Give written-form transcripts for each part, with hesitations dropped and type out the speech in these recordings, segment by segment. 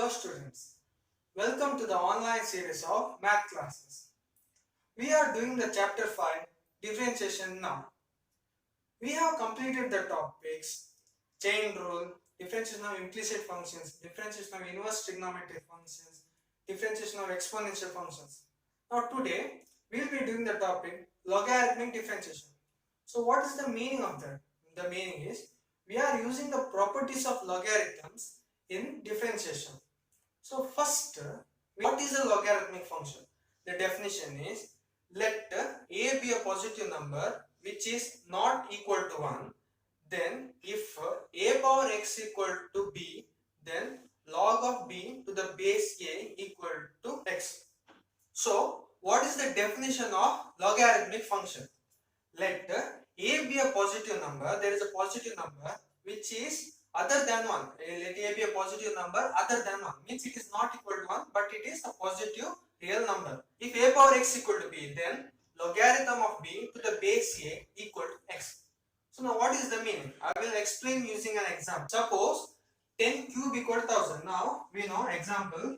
Hello students, welcome to the online series of math classes. We are doing the chapter 5 differentiation now. We have completed the topics chain rule, differentiation of implicit functions, differentiation of inverse trigonometric functions, differentiation of exponential functions. Now today we will be doing the topic logarithmic differentiation. So what is the meaning of that? The meaning is we are using the properties of logarithms in differentiation. So first, what is a logarithmic function? The definition is let a be a positive number which is not equal to 1, then if a power x equal to b, then log of b to the base a equal to x. So what is the definition of logarithmic function? Let a be a positive number, there is a positive number which is other than 1. Let a be a positive number other than 1, means it is not equal to 1 but it is a positive real number. If a power x equal to b, then logarithm of b to the base a equal to x. So now what is the meaning? I will explain using an example. Suppose 10 cube equal to 1000. Now we know example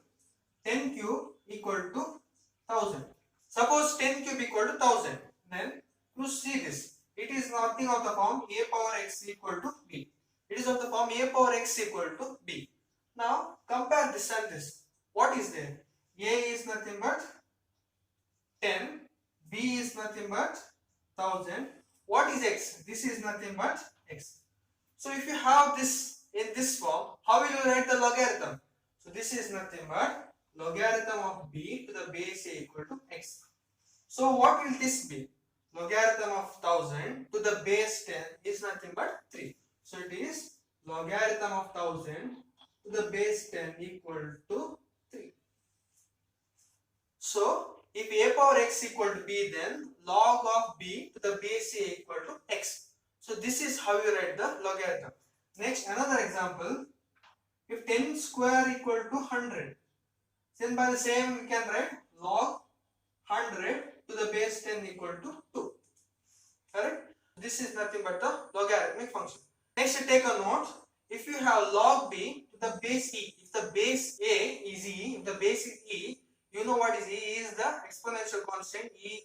10 cube equal to 1000. Suppose 10 cube equal to 1000. Then you see this. It is nothing of the form a power x equal to b. It is of the form a power x equal to b. Now compare this and this. What is there? A is nothing but 10. B is nothing but 1000. What is x? This is nothing but x. So if you have this in this form, how will you write the logarithm? So this is nothing but logarithm of b to the base a equal to x. So what will this be? Logarithm of 1000 to the base 10 is nothing but 3. So it is logarithm of 1000 to the base 10 equal to 3. So if a power x equal to b, then log of b to the base a equal to x. So this is how you write the logarithm. Next, another example. If 10 square equal to 100, then by the same we can write log 100 to the base 10 equal to 2. Correct? This is nothing but the logarithmic function. Next, take a note. If you have log b to the base e, if the base a is e, if the base is e, you know what is e? E is the exponential constant, e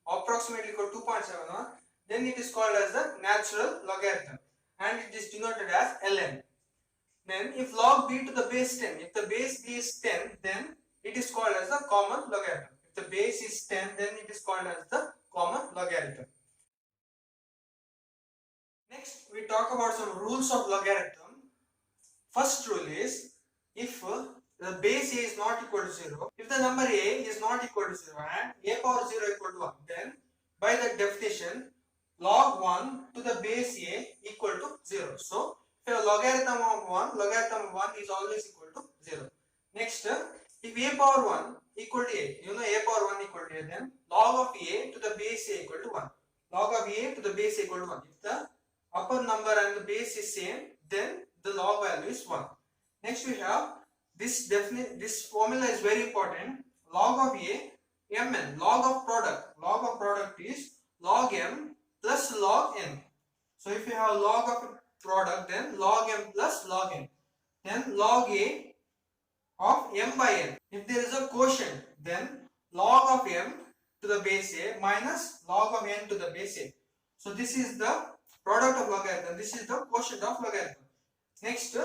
approximately equal to 2.71. Then it is called as the natural logarithm and it is denoted as ln. Then if log b to the base 10, if the base b is 10, then it is called as the common logarithm. If the base is 10, then it is called as the common logarithm. Next, we talk about some rules of logarithm. First rule is if the base a is not equal to 0, if the number a is not equal to 0 and a power 0 equal to 1, then by the definition log 1 to the base a equal to 0. So if a logarithm of 1, logarithm of 1 is always equal to 0. Next, if a power 1 equal to a, you know a power 1 equal to a, then log of a to the base a equal to 1. Log of a to the base a equal to 1. If the upper number and the base is same, then the log value is 1. Next we have this formula is very important. Log of a, mn, log of product. Log of product is log m plus log n. So if you have log of product, then log m plus log n. Then log a of m by n. If there is a quotient, then log of m to the base a minus log of n to the base a. So this is the product of logarithm. This is the quotient of logarithm. Next,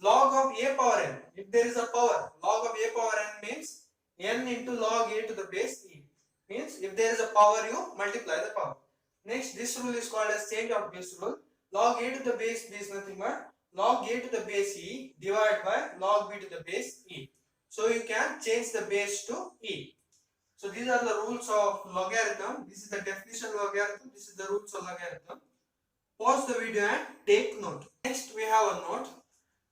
log of a power n. If there is a power, log of a power n means n into log a to the base e. Means if there is a power, you multiply the power. Next, this rule is called as change of base rule. Log a to the base b is nothing but log a to the base e divided by log b to the base e. So you can change the base to e. So these are the rules of logarithm. This is the definition of logarithm. This is the rules of logarithm. Pause the video and take note. Next we have a note.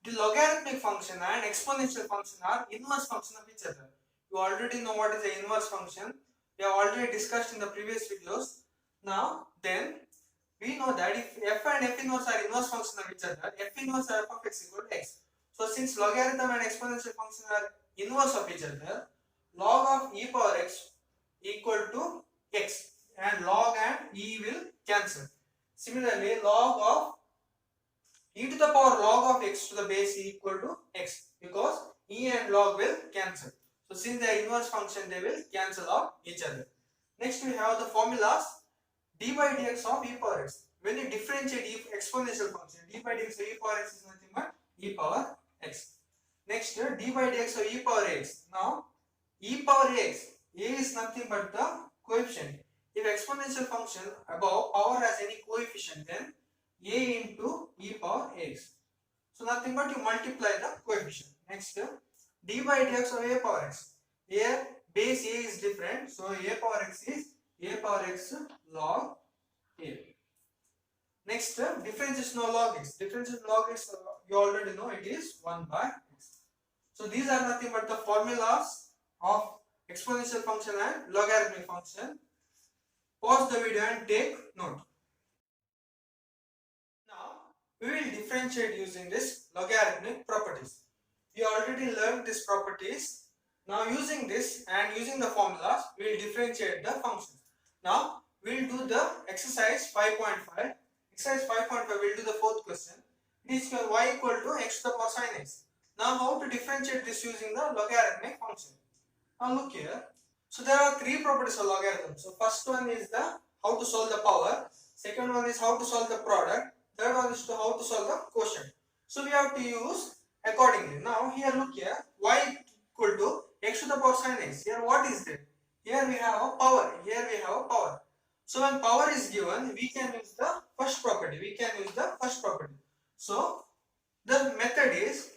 The logarithmic function and exponential function are inverse function of each other. You already know what is the inverse function. We have already discussed in the previous videos. Now then we know that if f and f inverse are inverse function of each other, f inverse f of x equal to x. So since logarithm and exponential function are inverse of each other, log of e power x equal to x and log and e will cancel. Similarly, log of e to the power log of x to the base e equal to x, because e and log will cancel. So since they are inverse function, they will cancel out each other. Next we have the formulas. D by dx of e power x. When you differentiate exponential function, d by dx of e power x is nothing but e power x. Next, d by dx of e power x. Now, e power x, a is nothing but the coefficient. If exponential function above power has any coefficient, then a into e power x. So nothing but you multiply the coefficient. Next, d by dx of a power x. Here base a is different, so a power x is a power x log a. Next, differentiation of log x. Differentiation of log x, you already know it is 1 by x. So these are nothing but the formulas of exponential function and logarithmic function. Pause the video and take note. Now we will differentiate using this logarithmic properties. We already learned these properties. Now using this and using the formulas, we will differentiate the functions. Now we will do the exercise 5.5. Exercise 5.5 we will do the fourth question. It is y equal to x to the power sin x. Now how to differentiate this using the logarithmic function? Now look here. So there are three properties of logarithm. So first one is the how to solve the power. Second one is how to solve the product. Third one is to how to solve the quotient. So we have to use accordingly. Now here look here, y equal to x to the power sin x. Here what is that? Here we have a power. Here we have a power. So when power is given, we can use the first property. So the method is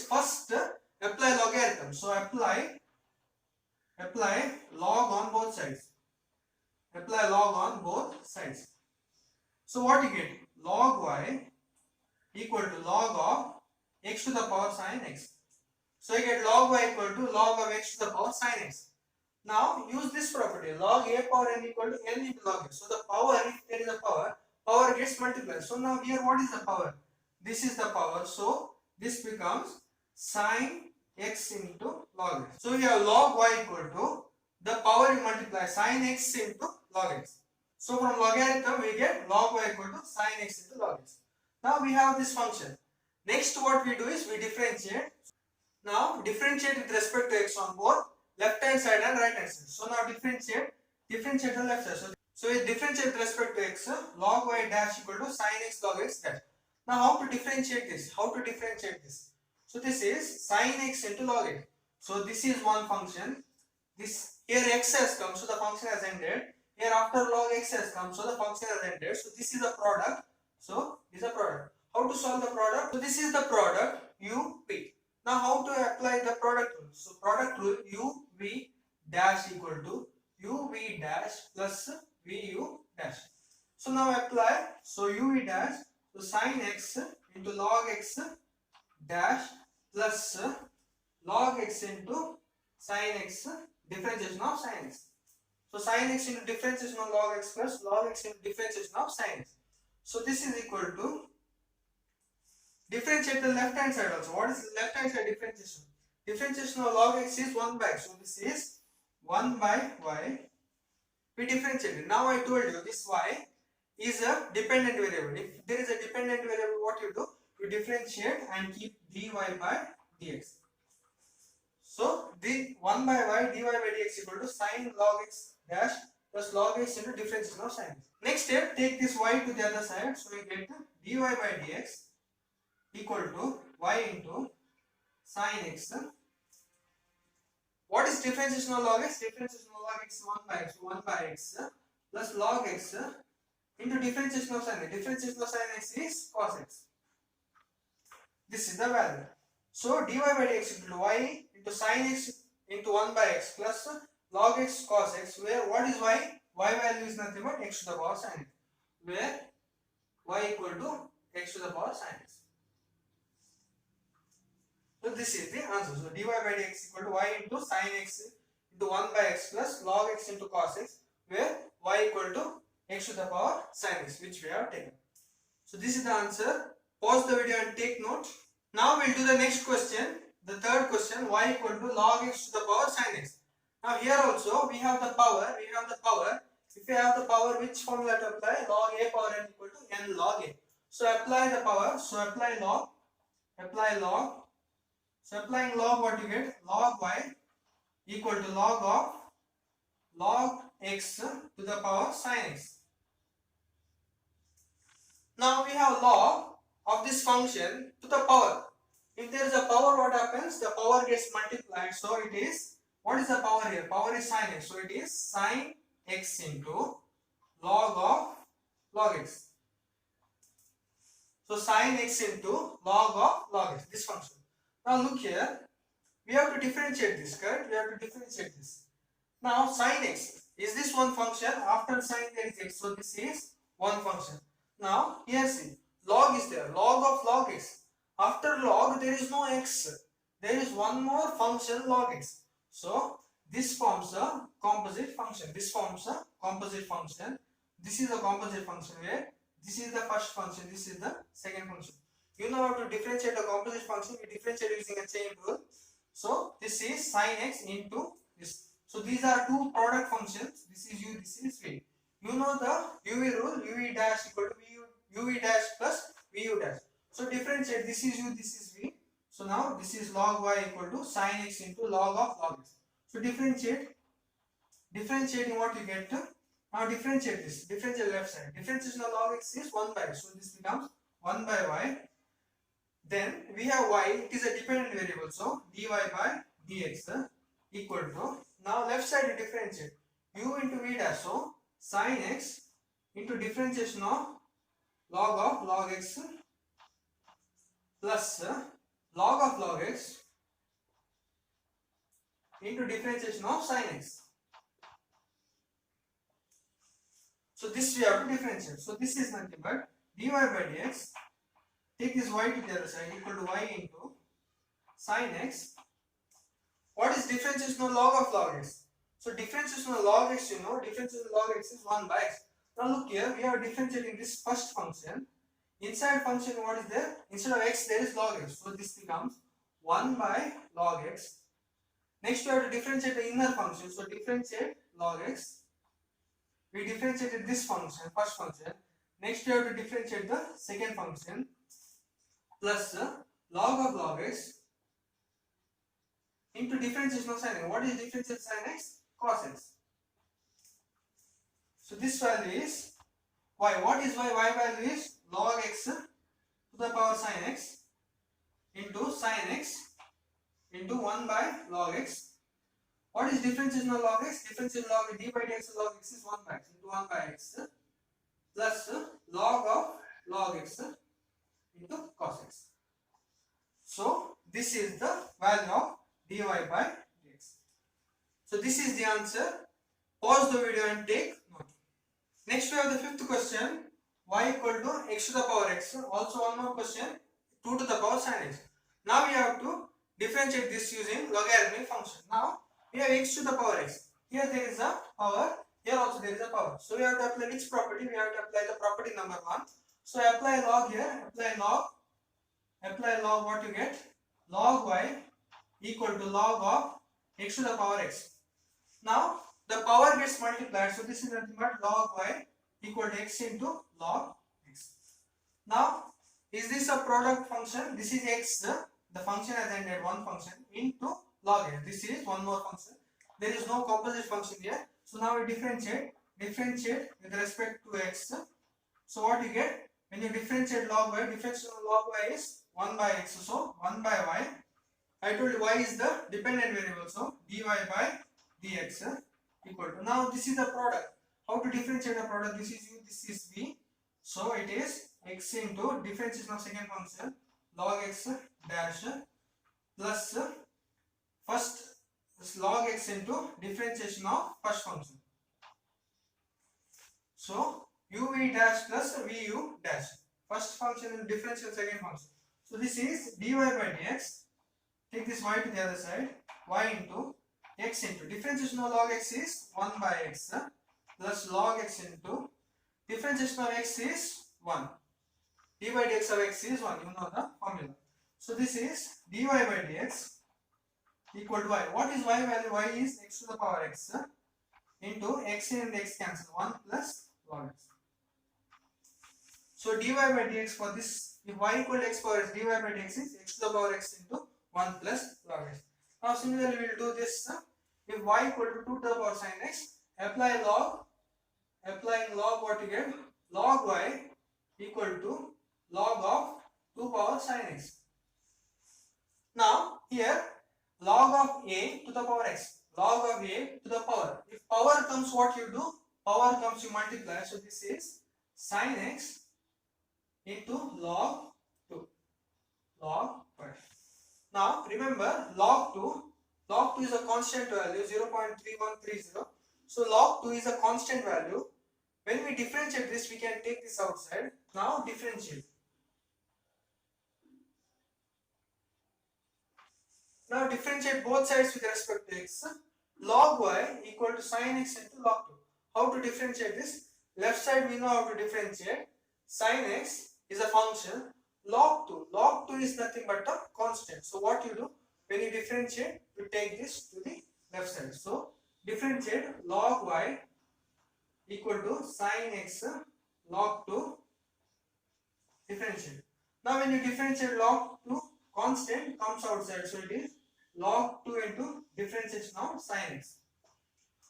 first apply logarithm. So apply log on both sides. So what you get? Log y equal to log of x to the power sin x. So you get log y equal to log of x to the power sin x. Now use this property, log a power n equal to n into log x. So the power, if there is a power gets multiplied. So now here what is the power? This is the power. So this becomes sin x into log x. So we have log y equal to the power you multiply sin x into log x. So from logarithm we get log y equal to sin x into log x. Now we have this function. Next what we do is we differentiate. Now differentiate with respect to x on both left hand side and right hand side. So now differentiate the left side. So we differentiate with respect to x, log y dash equal to sin x log x dash. Now how to differentiate this? So this is sin x into log x. So this is one function. This here x has come, so the function has ended. Here after log x has come, so the function has ended. So this is a product. So this is a product. How to solve the product? So this is the product u v. Now how to apply the product rule? So product rule u v dash equal to u v dash plus v u dash. So now apply. So u v dash, so sin x into log x dash plus log x into sin x, differentiation of sin x. So sin x into differentiation of log x plus log x into differentiation of sin x. So this is equal to differentiate the left hand side also. What is the left hand side differentiation? Differentiation of log x is 1 by x. So this is 1 by y. We differentiate. Now I told you this y is a dependent variable. If there is a dependent variable, what you do? You differentiate and keep dy by dx. So the 1 by y dy by dx equal to sin log x dash plus log x into differentiation of sin x. Next step, take this y to the other side. So you get dy by dx equal to y into sin x. What is differentiation of log x? Differentiation of log x is 1 by x. 1 by x plus log x into differentiation of sin x. Differentiation of sin x is cos x. This is the value. So dy by dx equal to y into sin x into 1 by x plus log x cos x, where what is y? Y value is nothing but x to the power sin x, where y equal to x to the power sin x. So this is the answer. So dy by dx equal to y into sin x into 1 by x plus log x into cos x, where y equal to x to the power sin x, which we have taken. So this is the answer. Pause the video and take note. Now we'll do the next question. The third question, y equal to log x to the power sin x. Now here also we have the power. If we have the power, which formula to apply? Log a power n equal to n log a. So apply the power. So apply log. So applying log, what you get? Log y equal to log of log x to the power sin x. Now we have log of this function to the power. If there is a power, what happens? The power gets multiplied. So it is, what is the power here? Power is sin x. So it is sin x into log of log x. So sin x into log of log x, this function. Now look here, we have to differentiate this, correct? We have to differentiate this. Now sin x, is this one function? After sin there is x, so this is one function. Now here see, log is there, log of log x. After log there is no x, there is one more function log x. So this forms a composite function, this forms a composite function. This is a composite function where this is the first function, this is the second function. You know how to differentiate a composite function, we differentiate using a chain rule. So this is sin x into this. So these are two product functions, this is u, this is v. You know the uv rule, uv dash equal to uv dash plus vu dash. So differentiate, this is u, this is v. So now this is log y equal to sin x into log of log x. So differentiating what you get. Now differentiate this, differentiate left side. Differentiation of log x is 1 by x. So this becomes 1 by y. Then we have y, it is a dependent variable. So dy by dx equal to, now left side you differentiate, u into v dash. So sin x into differentiation of log x plus log of log x into differentiation of sin x. So this we have to differentiate. So this is nothing but dy by dx, take this y to the other side, equal to y into sin x. What is differentiation of log x? So differentiation of log x, you know, differentiation of log x is 1 by x. Now look here, we are differentiating this first function. Inside function what is there? Instead of x there is log x. So this becomes 1 by log x. Next we have to differentiate the inner function. So differentiate log x. We differentiated this function, first function. Next we have to differentiate the second function plus log of log x into differentiation of sin x. What is differentiation of sin x? Cos x. So this value is y. What is y? Y value is log x to the power sin x into sin x into 1 by log x. What is differentiation of log x? Differentiation of log d by dx of log x is 1 by x into 1 by x plus log of log x into cos x. So this is the value of dy by dx. So this is the answer. Pause the video and take note. Next we have the fifth question, y equal to x to the power x. Also one more question, 2 to the power sin x. Now we have to differentiate this using logarithmic function. Now we have x to the power x. Here there is a power, here also there is a power. So we have to apply which property? We have to apply the property number 1. So apply log here, apply log, what you get? Log y equal to log of x to the power x. Now the power gets multiplied, so this is nothing but log y equal to x into log x. Now is this a product function? This is x, the function has ended one function into log x. This is one more function. There is no composite function here. So now we differentiate with respect to x. So what you get when you differentiate log y? Differentiation of log y is 1 by x. So 1 by y. I told you y is the dependent variable. So dy by dx equal to. Now this is the product. How to differentiate the product? This is u, this is v. So it is x into differentiation of second function log x dash plus first log x into differentiation of first function. So uv dash plus vu dash. First function and differentiation second function. So this is dy by dx. Take this y to the other side. Y into x into differentiation of log x is 1 by x plus log x into differentiation of x is 1. dy by dx of x is 1. You know the formula. So this is dy by dx equal to y. What is y value? Y is x to the power x into x and x cancel 1 plus log x. So dy by dx for this, if y equal to x power x, dy by dx is x to the power x into 1 plus log x. Now similarly we will do this. If y equal to 2 to the power sin x, applying log, what you get? Log y equal to log of 2 power sin x. Now here log of a to the power x, log of a to the power. If power comes, what you do? Power comes, you multiply. So this is sin x into log 2, log 5. Now remember log 2 is a constant value 0.3130. So log 2 is a constant value. When we differentiate this, we can take this outside. Now differentiate. Now differentiate both sides with respect to x. Log y equal to sin x into log 2. How to differentiate this? Left side we know how to differentiate. Sin x is a function. Log 2 is nothing but a constant. So what you do? When you differentiate, you take this to the left side. So differentiate log y equal to sin x log 2 differentiate. Now when you differentiate log 2, constant comes outside. So it is log 2 into differentiation of sin x.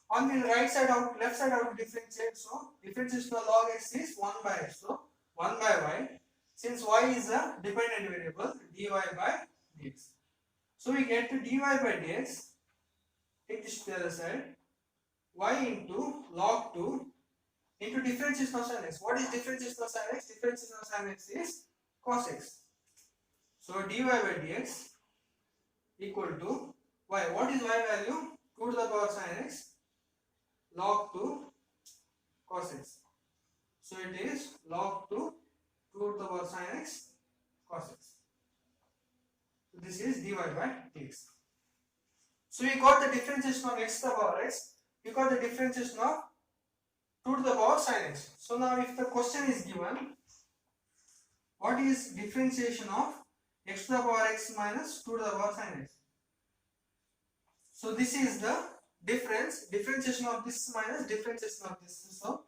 On the right side out, left side out differentiate. So differentiation of log x is 1 by x. So 1 by y. Since y is a dependent variable, dy by dx. So we get to dy by dx. Take this to the other side. Y into log 2 into differentiation of sin x. What is differentiation of sin x? Differentiation of sin x is cos x. So dy by dx equal to y. What is y value? 2 to the power sin x log 2 cos x. So it is log 2 to the power sin x cos x. So this is dy by dx. So we got the differentiation of x to the power x. We got the differentiation of 2 to the power sin x. So now if the question is given, what is differentiation of x to the power x minus 2 to the power sin x? So this is the differentiation of this minus differentiation of this. So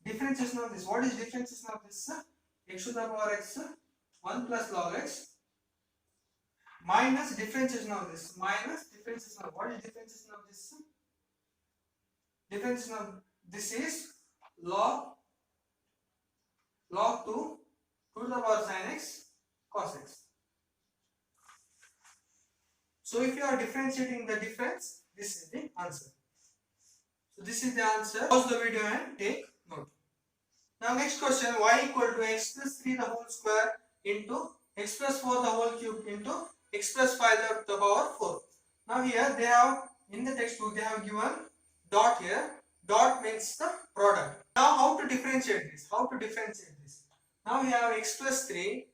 differentiation of this, what is differentiation of this? X to the power x 1 plus log x minus differentiation of this, minus differentiation of, what is differentiation of this? Differentiation of this is log 2 to the power sin x cos x. So if you are differentiating the difference, this is the answer. So this is the answer. Pause the video and take note. Now next question, y equal to x plus 3 the whole square into x plus 4 the whole cube into x plus 5 the power 4. Now here they have, in the textbook they have given dot here. Dot means the product. Now how to differentiate this? Now we have x plus 3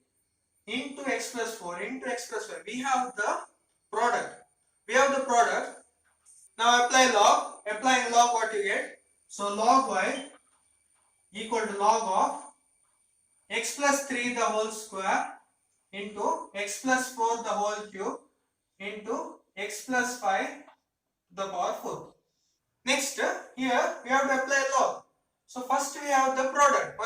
into x plus 4 into x plus 5. We have the product. Now applying log, what you get? So log y equal to log of x plus 3 the whole square into x plus 4 the whole cube into x plus 5 to the power 4. Next, here we have to apply log. So first we have the product.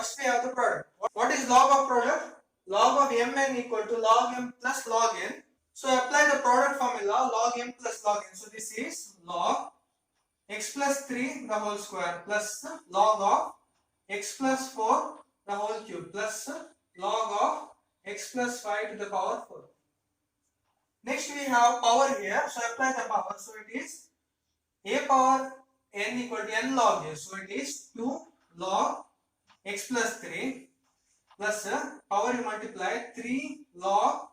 What is log of product? Log of mn equal to log m plus log n. So apply the product formula, log m plus log n. So this is log x plus 3 the whole square plus log of x plus 4 the whole cube plus log of x plus 5 to the power 4. Next we have power here. So apply the power. So it is a power n equal to n log a. So it is 2 log x plus 3 plus power you multiply 3 log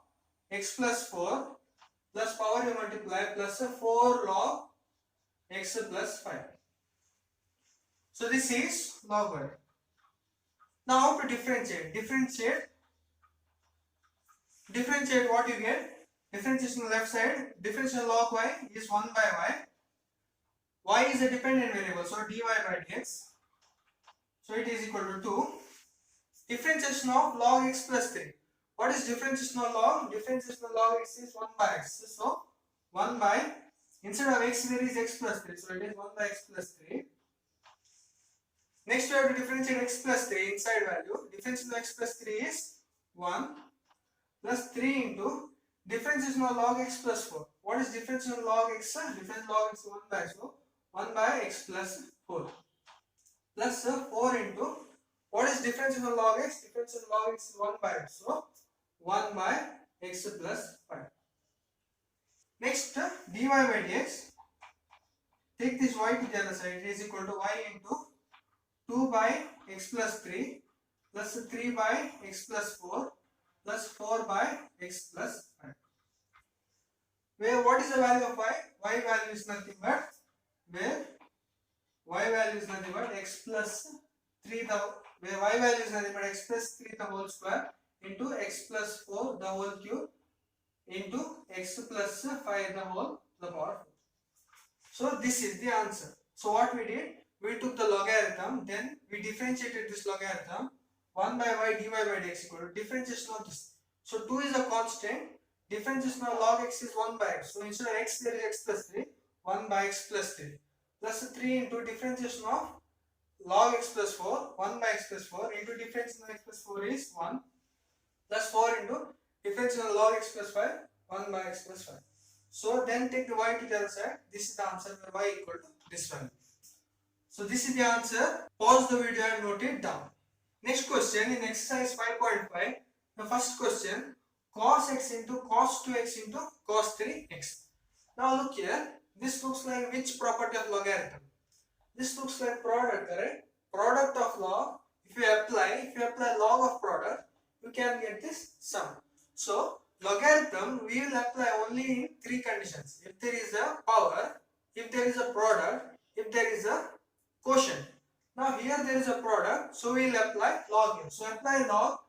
x plus 4 plus power you multiply plus 4 log x plus 5. So this is log y. Now how to differentiate? Differentiate what you get? Differentiation left side. Differentiation log y is 1 by y. Y is a dependent variable, so dy by dx. So it is equal to 2. Differentiation of log x plus 3. What is differentiation of log? Differentiation of log x is 1 by x. So 1 by, instead of x there is x plus 3. So it is 1 by x plus 3. Next we have to differentiate x plus 3 inside value. Differentiation of x plus 3 is 1 plus 3 into differentiation of log x plus 4. What is differentiation of log x? Differentiation of log x 1 by, so 1 by x plus 4 plus 4 into, what is differentiation of log x? Differentiation of log x is 1 by x, so 1 by x plus 5. Next, dy by dx, take this y to the other side, it is equal to y into 2 by x plus 3 plus 3 by x plus 4 plus 4 by x plus 5. Where what is the value of y? Y value is nothing but, where y value is nothing but x plus 3 the, where y value is nothing but x plus 3 the whole square into x plus 4 the whole cube into x plus 5 the whole the power 4. So this is the answer. So what we did, we took the logarithm, then we differentiated this logarithm. 1 by y dy by dx equal to differentiation of this. So 2 is a constant, differentiation of log x is 1 by x. So instead of x there is x plus 3, 1 by x plus 3 plus 3 into differentiation of log x plus 4, 1 by x plus 4 into differentiation of x plus 4 is 1 plus 4 into differentiation of log x plus 5, 1 by x plus 5. So then take the y to the other side. This is the answer where y equal to this value. So this is the answer. Pause the video and note it down. Next question in exercise 5.5. The first question, cos x into cos 2x into cos 3x. Now look here. This looks like which property of logarithm? This looks like product, correct? Product of log. If you apply log of product, you can get this sum. So logarithm we will apply only in three conditions. If there is a power, if there is a product, if there is a quotient. Now here there is a product, so we will apply log here. So apply log,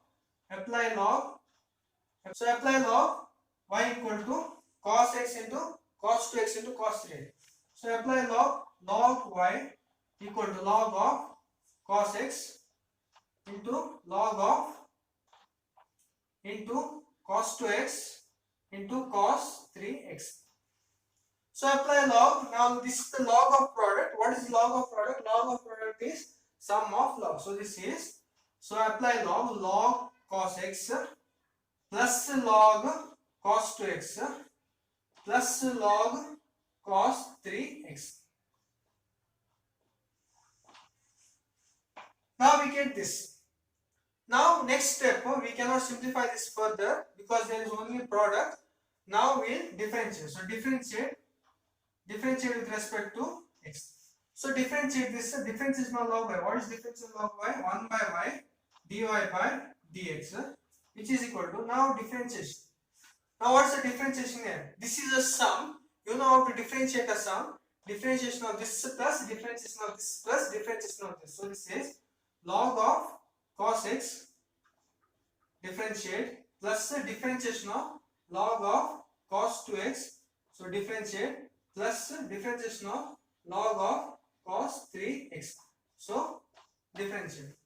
so apply log y equal to cos x into cos 2x into cos 3x. So apply log y equal to log of cos x into log of into cos 2x into cos 3x. So apply log. Now this is the log of product. What is log of product? Log of product is sum of log. So this is, so apply log cos x plus log cos 2x plus log cos 3x. Now we get this. Now next step, we cannot simplify this further because there is only product. Now we'll differentiate. So differentiate with respect to x. So differentiate this, differentiation of log y. What is differentiation of log y? 1 by y dy by dx, which is equal to, now differentiation. Now what's the differentiation here? This is a sum. You know how to differentiate a sum. Differentiation of this plus differentiation of this plus differentiation of this. So this is log of cos x differentiate plus the differentiation of log of cos 2x. So differentiate plus differentiation of log of cos 3x. So differentiate.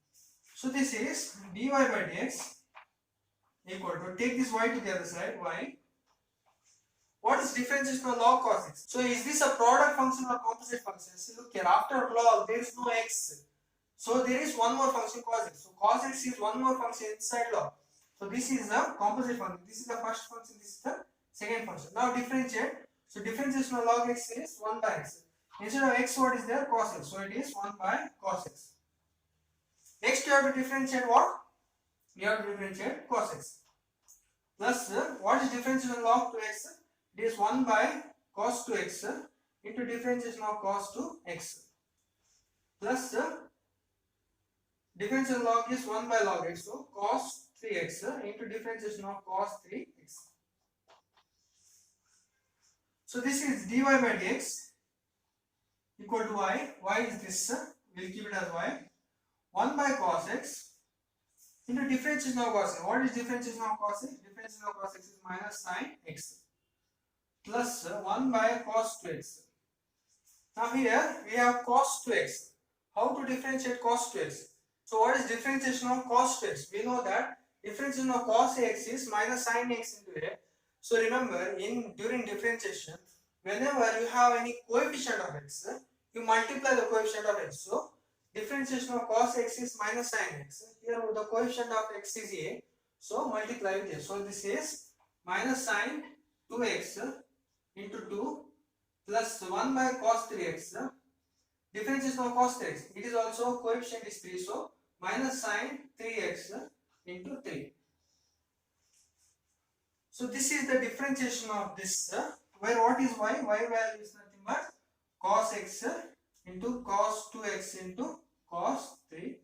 So this is dy by dx equal to, take this y to the other side, y. What is differentiation of log cos x? So is this a product function or composite function? See, look here, after log there is no x. So there is one more function cos x. So cos x is one more function inside log. So this is the composite function. This is the first function. This is the second function. Now differentiate. So differentiation of log x is 1 by x. Instead of x, what is there? Cos x. So it is 1 by cos x. Next you have to differentiate what? You have to differentiate cos x. Plus what is differentiation of log 2x? It is 1 by cos 2x into differentiation of cos 2x. Plus differentiation log is 1 by log x. So cos 3x into differentiation of cos 3x. So this is dy by dx equal to y. Y is this. We'll keep it as y. 1 by cos x into differentiation of cos x. What is differentiation of cos x? Differentiation of cos x is minus sin x plus 1 by cos 2x. Now here we have cos 2x. How to differentiate cos 2x? So what is differentiation of cos 2x? We know that differentiation of cos x is minus sin x into a. So remember, during differentiation, whenever you have any coefficient of x, you multiply the coefficient of x. So differentiation of cos x is minus sin x. Here the coefficient of x is a. So multiply with a. So this is minus sine 2x into 2 plus 1 by cos 3x. Difference is now cos 3x. It is also coefficient is 3, so minus sine 3x into 3. So this is the differentiation of this, where what is y? Y value is nothing but cos x into cos 2x into cos 3x.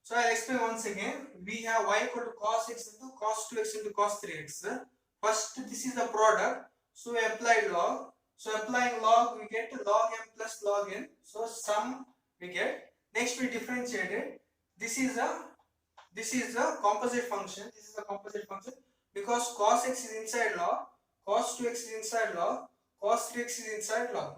So I'll explain once again. We have y equal to cos x into cos 2x into cos 3x. First, this is the product. So we apply log. So applying log, we get log m plus log n. So sum we get. Next we differentiate it. This is a composite function. This is a composite function because cos x is inside log, cos 2x is inside log, cos 3x is inside log.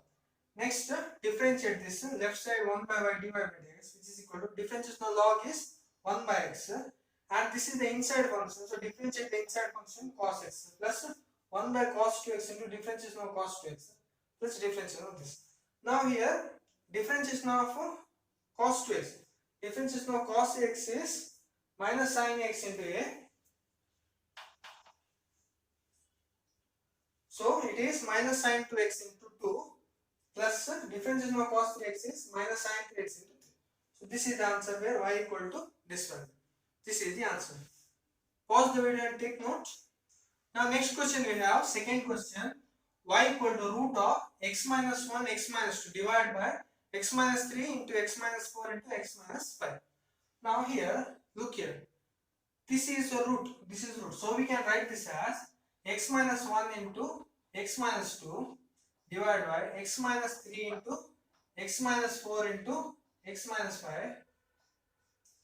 Next, differentiate this. Left side 1 by y divided by dx, which is equal to differentiation of log is 1 by x, and this is the inside function. So differentiate the inside function cos x plus 1 by cos 2x into differentiation of cos 2x plus differentiation of this. Now here differentiation of cos 2x. Differentiation of cos x is minus sin x into a. So it is minus sin 2x into 2 plus differentiation of cos 3x is minus sin 3x into 3. So this is the answer where y equal to this one. This is the answer. Pause the video and take note. Now next question we have, second question. Y equal to root of x minus 1 x minus 2 divided by x minus 3 into x minus 4 into x minus 5. Now here, look here. This is a root. This is root. So we can write this as x minus 1 into x minus 2 divided by x minus 3 into x minus 4 into x minus 5,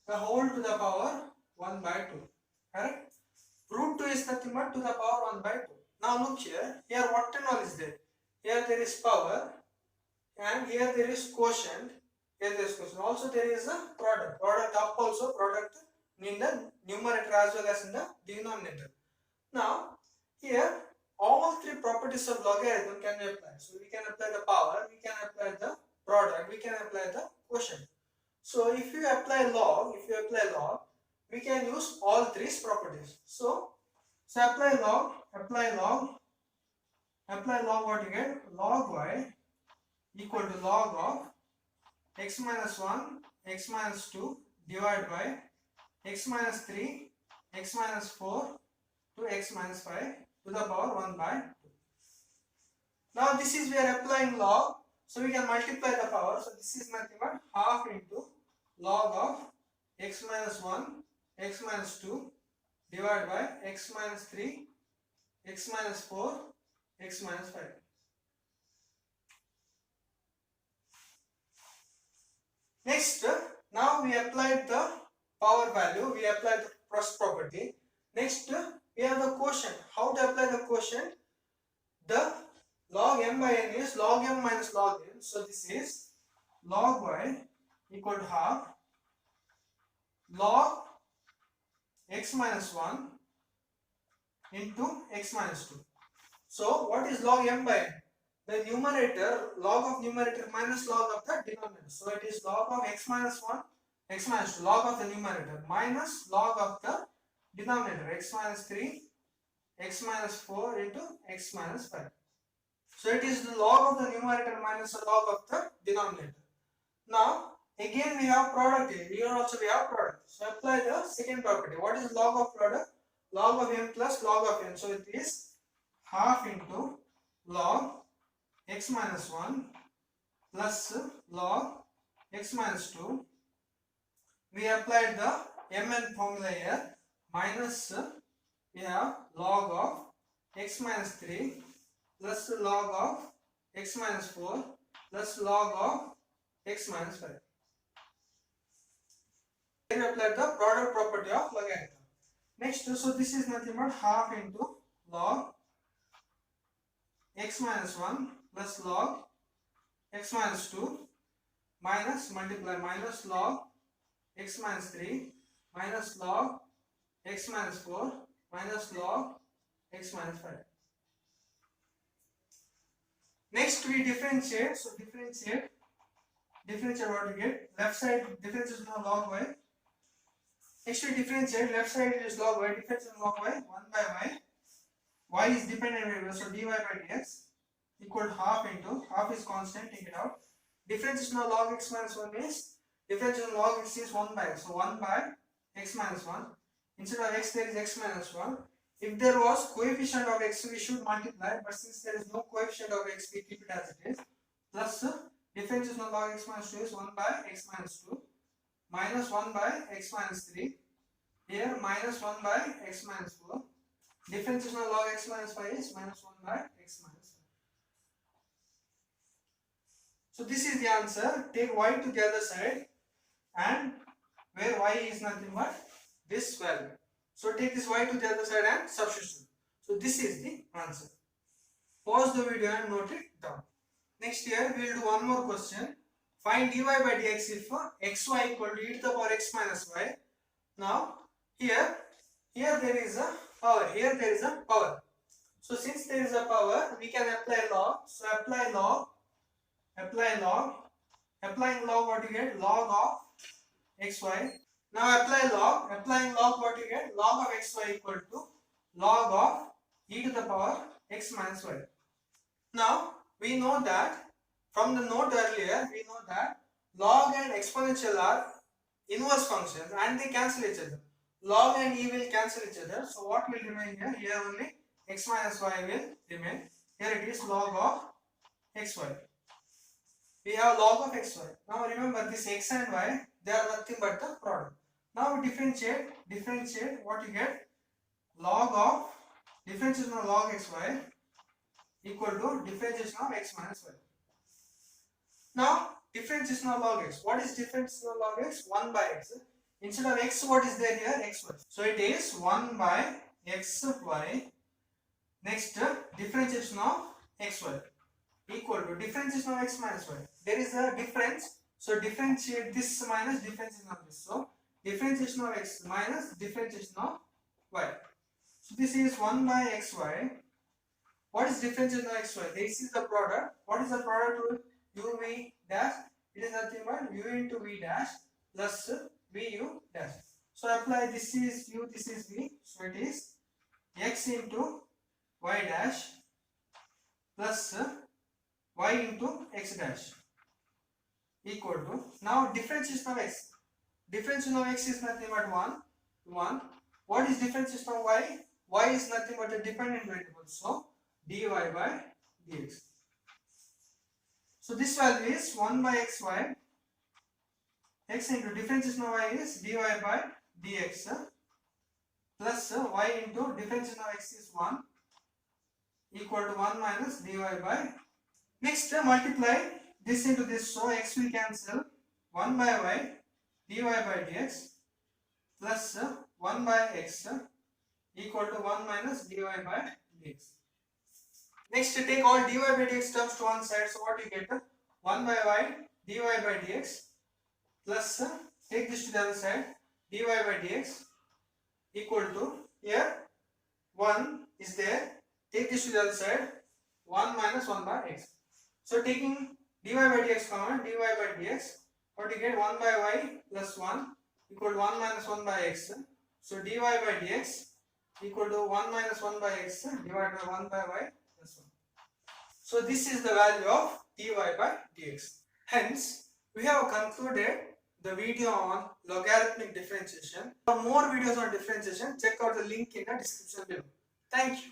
the whole to the power 1 by 2. Correct? Root 2 is nothing but to the power 1 by 2. Now look here. Here what and all is there? Here there is power, and here there is quotient. Here there is quotient. Also there is a product. Product up also, product in the numerator as well as in the denominator. Now here all three properties of logarithm can be applied. So we can apply the power, we can apply the product, we can apply the quotient. So if you apply log, we can use all three properties. So apply log, what you get? Log y equal to log of x minus 1, x minus 2 divided by x minus 3, x minus 4 to x minus 5 to the power 1 by 2. Now this is we are applying log, so we can multiply the power. So this is nothing but half into log of x minus 1, x minus 2 divided by x minus 3, x minus 4, x minus 5. Next, now we applied the power value, we applied the first property. Next, we have the quotient. How to apply the quotient? The log m by n is log m minus log n. So this is log y equal to half log x minus 1 into x minus 2. So what is log m by n? The numerator, log of numerator minus log of the denominator. So it is log of x minus 1, x minus 2, log of the numerator minus log of the denominator, x minus 3, x minus 4 into x minus 5. So it is the log of the numerator minus the log of the denominator. Now again we have product here. Here also we have product. So apply the second property. What is log of product? Log of m plus log of n. So it is half into log x minus 1 plus log x minus 2. We applied the mn formula here. Minus we have log of x minus 3 plus log of x minus 4 plus log of x minus 5. Here we applied the product property of logarithm. Next, so this is nothing but half into log x minus 1 plus log x minus 2 minus multiply minus log x minus 3 minus log x minus 4 minus log x minus 5. Next we differentiate. So differentiate what we get. Left side differentiation of log y. Next we differentiate, left side is log y, difference in log y, 1 by y is dependent variable, so dy by dx equal to half into, half is constant, take it out. Difference in log x minus 1 is, difference in log x is 1 by x, so 1 by x minus 1. Instead of x there is x minus 1. If there was coefficient of x we should multiply, but since there is no coefficient of x we keep it as it is. Plus difference in log x minus 2 is 1 by x minus 2 minus 1 by x minus 3. Here minus 1 by x minus 4. Difference in log x minus 5 is minus 1 by x minus 5. So this is the answer. Take y to the other side and where y is nothing but this value. So take this y to the other side and substitute. So this is the answer. Pause the video and note it down. Next here we will do one more question. Find dy by dx if xy equal to e to the power x minus y. Now here there is a power. Here there is a power. So since there is a power, we can apply log. So apply log. Applying log, what you get? Log of xy. Now apply log. Applying log, what you get? Log of xy equal to log of e to the power x minus y. Now we know that from the note earlier, we know that log and exponential are inverse functions and they cancel each other. Log and e will cancel each other. So what will remain here? Here only x minus y will remain. Here it is log of xy. We have log of xy. Now remember this x and y, they are nothing but the product. Now differentiate what you get? Log of differentiation of log xy equal to differentiation of x minus y. Now differentiation of log x. What is differentiation of log x? 1 by x. Instead of x, what is there here? Xy. So it is 1 by xy. Next differentiation of xy equal to differentiation of x minus y. There is a difference. So differentiate this minus differentiation of this. So differentiation of x minus differentiation of y. So this is 1 by xy. What is differentiation of xy? This is the product. What is the product with uv dash? It is nothing but u into v dash plus vu dash. So apply, this is u, this is v. So it is x into y dash plus y into x dash equal to, now differentiation of x. Differentiation of x is nothing but 1. What is differentiation of y? Y is nothing but a dependent variable. So dy by dx. So this value is 1 by xy. X into differentiation of y is dy by dx plus y into differentiation of x is 1 equal to 1 minus dy by. Next multiply this into this, so x will cancel. 1 by y dy by dx plus 1 by x equal to 1 minus dy by dx. Next take all dy by dx terms to one side, so what you get? 1 by y dy by dx plus take this to the other side, dy by dx equal to, here 1 is there, take this to the other side, 1 minus 1 by x. So taking dy by dx common, dy by dx, what you get? 1 by y plus 1 equal to 1 minus 1 by x. So dy by dx equal to 1 minus 1 by x divided by 1 by y plus 1. So this is the value of dy by dx. Hence, we have concluded the video on logarithmic differentiation. For more videos on differentiation, check out the link in the description below. Thank you.